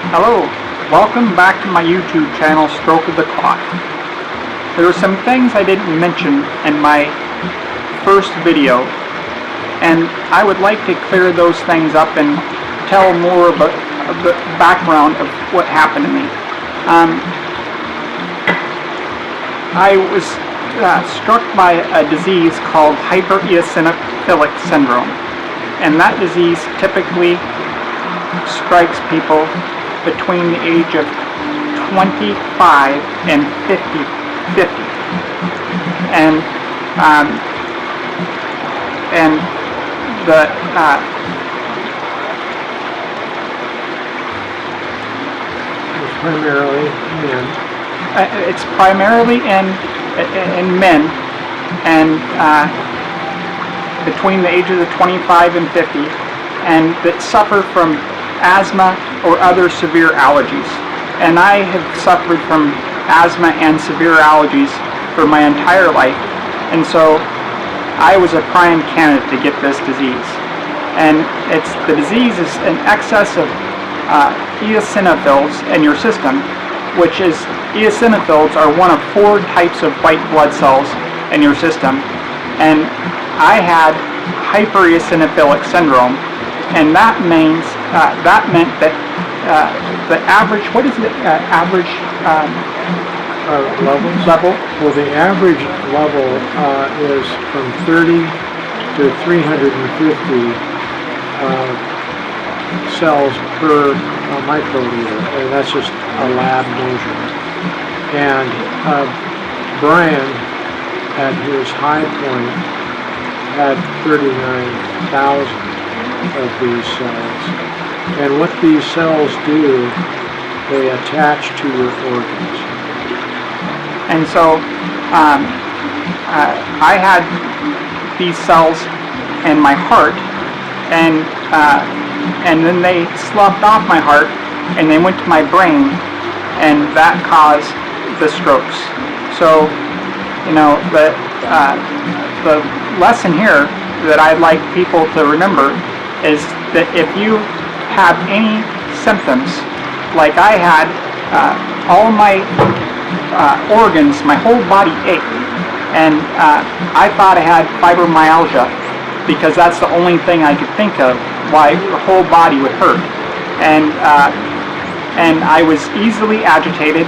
Hello, welcome back to my YouTube channel, Stroke of the Clock. There are some things I didn't mention in my first video, and I would like to clear those things up and tell more about the background of what happened to me. I was struck by a disease called hyper-eosinophilic syndrome, and that disease typically strikes people between the age of 25 and 50. And the It's primarily men. It's primarily in men, and between the ages of 25 and 50, and that suffer from asthma or other severe allergies. And I have suffered from asthma and severe allergies for my entire life, and so I was a prime candidate to get this disease. And the disease is an excess of eosinophils in your system, which is, eosinophils are one of 4 types of white blood cells in your system, and I had hyper-eosinophilic syndrome, and that meant that the average, what is the average level? Well, the average level is from 30 to 350 cells per microliter, and that's just a lab measurement. And Brian, at his high point, had 39,000 of these cells. And what these cells do, they attach to your organs. And so I had these cells in my heart, and then they sloughed off my heart and they went to my brain, and that caused the strokes. So, you know, the lesson here that I'd like people to remember is that if you have any symptoms, like I had, all my organs, my whole body ached, and I thought I had fibromyalgia because that's the only thing I could think of why the whole body would hurt, and I was easily agitated,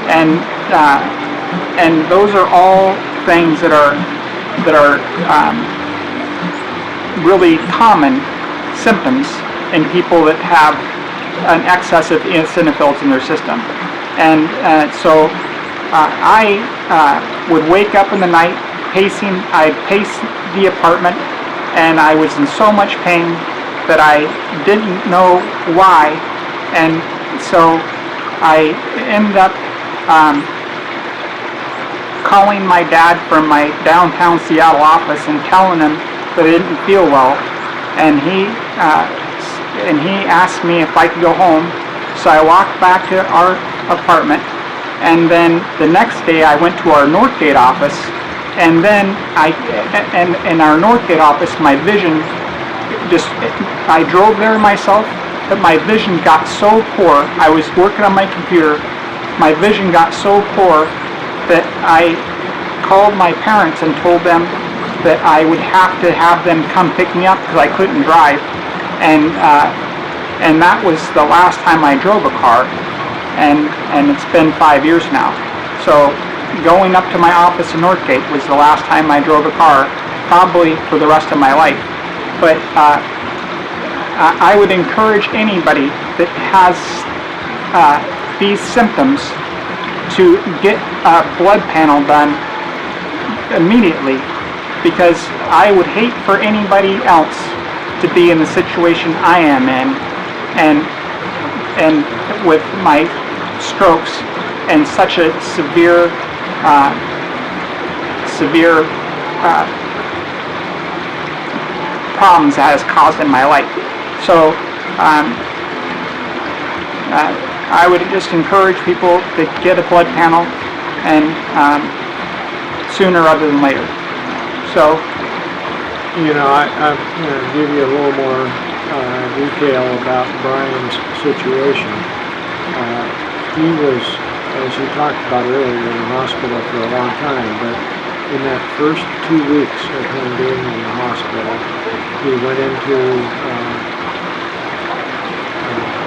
and those are all things that are really common symptoms in people that have an excess of eosinophils in their system. And so I would wake up in the night pacing. I'd pace the apartment, and I was in so much pain that I didn't know why, and so I ended up calling my dad from my downtown Seattle office and telling him that I didn't feel well, and he asked me if I could go home. So I walked back to our apartment, and then the next day I went to our Northgate office, and then in our Northgate office, my vision I drove there myself, but my vision got so poor. I was working on my computer. My vision got so poor that I called my parents and told them that I would have to have them come pick me up because I couldn't drive, and that was the last time I drove a car, and it's been 5 years now. So going up to my office in Northgate was the last time I drove a car, probably for the rest of my life. But I would encourage anybody that has these symptoms to get a blood panel done immediately, because I would hate for anybody else to be in the situation I am in, and with my strokes and such a severe problems that has caused in my life. So I would just encourage people to get a blood panel, and sooner rather than later. So, you know, I'm going to give you a little more detail about Brian's situation. he was, as you talked about earlier, in the hospital for a long time, but in that first 2 weeks of him being in the hospital, he went into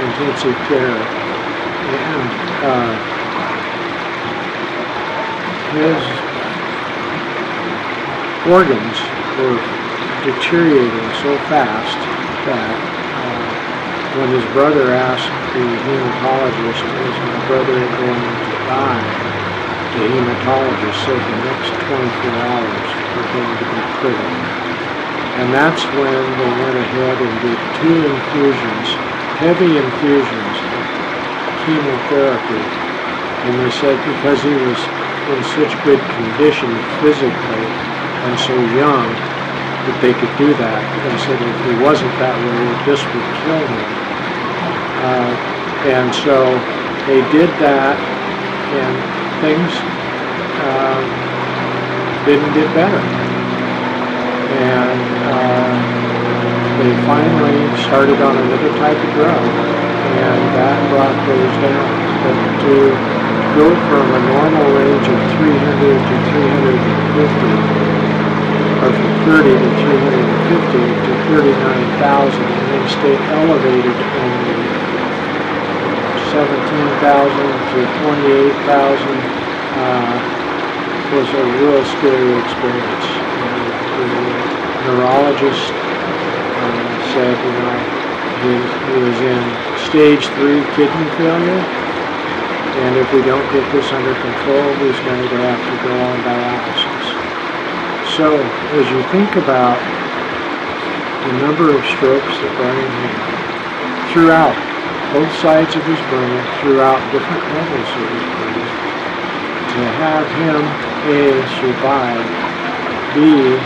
intensive care, and his organs were deteriorating so fast that when his brother asked the hematologist, is my brother going to die, the hematologist said the next 24 hours were going to be critical. And that's when they went ahead and did 2 infusions, heavy infusions of chemotherapy. And they said because he was in such good condition physically and so young that they could do that. They said if he wasn't that way, this would kill him. And so they did that, and things didn't get better. And they finally started on another type of drug, and that brought those down. But to go from a normal range of 300 to 350, or from 30 to 350 to 39,000, and then stay elevated only 17,000 to 28,000 was a real scary experience. The neurologist said, he was in stage 3 kidney failure, and if we don't get this under control, he's going to have to go on dialysis. So, as you think about the number of strokes that Brian had throughout both sides of his brain, throughout different levels of his brain, to have him, A, survive, B,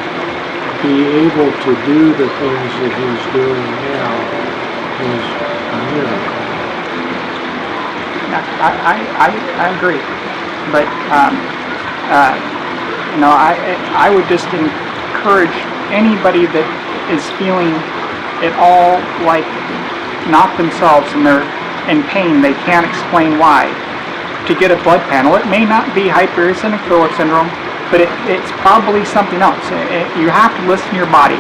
be able to do the things that he's doing now is a miracle. I agree, but I would just encourage anybody that is feeling at all like not themselves and they're in pain, they can't explain why, to get a blood panel. It may not be hyper-eosinophilic syndrome, but it's probably something else. You have to listen to your body.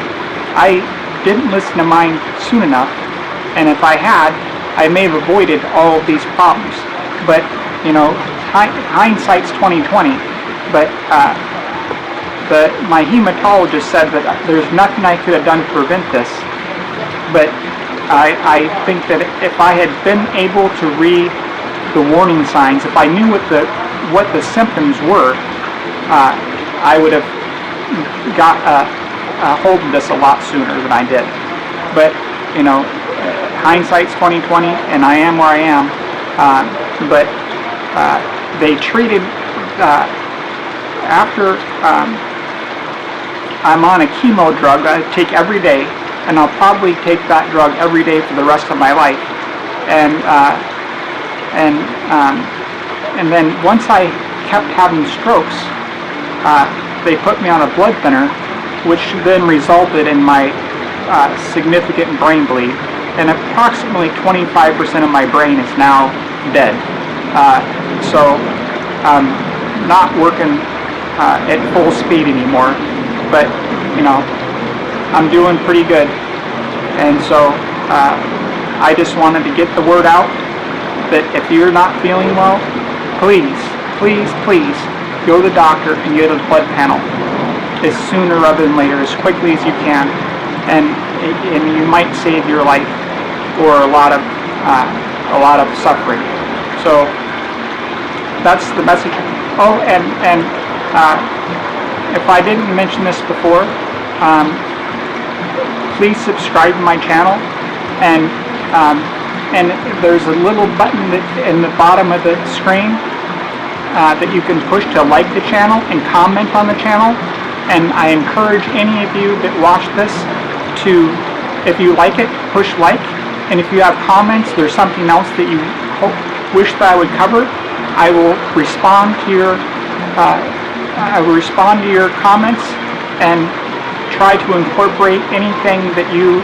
I didn't listen to mine soon enough, and if I had, I may have avoided all of these problems. But hindsight's 20/20. But my hematologist said that there's nothing I could have done to prevent this. But I think that if I had been able to read the warning signs, if I knew what the symptoms were, I would have got a hold of this a lot sooner than I did. But hindsight's 20/20, and I am where I am. But they treated after I'm on a chemo drug I take every day, and I'll probably take that drug every day for the rest of my life. And then once I kept having strokes, they put me on a blood thinner, which then resulted in my significant brain bleed, and approximately 25% of my brain is now dead. So I'm not working at full speed anymore, but I'm doing pretty good. And so I just wanted to get the word out that if you're not feeling well, please go to the doctor and get a blood panel as sooner rather than later, as quickly as you can, and you might save your life or a lot of suffering. So that's the message. Oh, and if I didn't mention this before, please subscribe to my channel, and there's a little button in the bottom of the screen that you can push to like the channel and comment on the channel. And I encourage any of you that watch this to, if you like it, push like, and if you have comments, there's something else that you wish that I would cover, I will respond to your comments and try to incorporate anything that you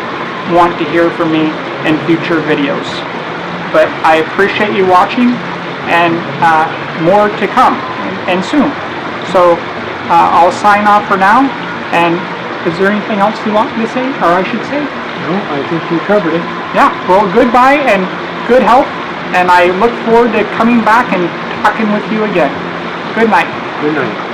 want to hear from me in future videos. but I appreciate you watching, and more to come, and soon. So I'll sign off for now, and is there anything else you want me to say, or I should say? No, I think you covered it. Yeah, well, goodbye and good health, and I look forward to coming back and talking with you again. Good night. Good night.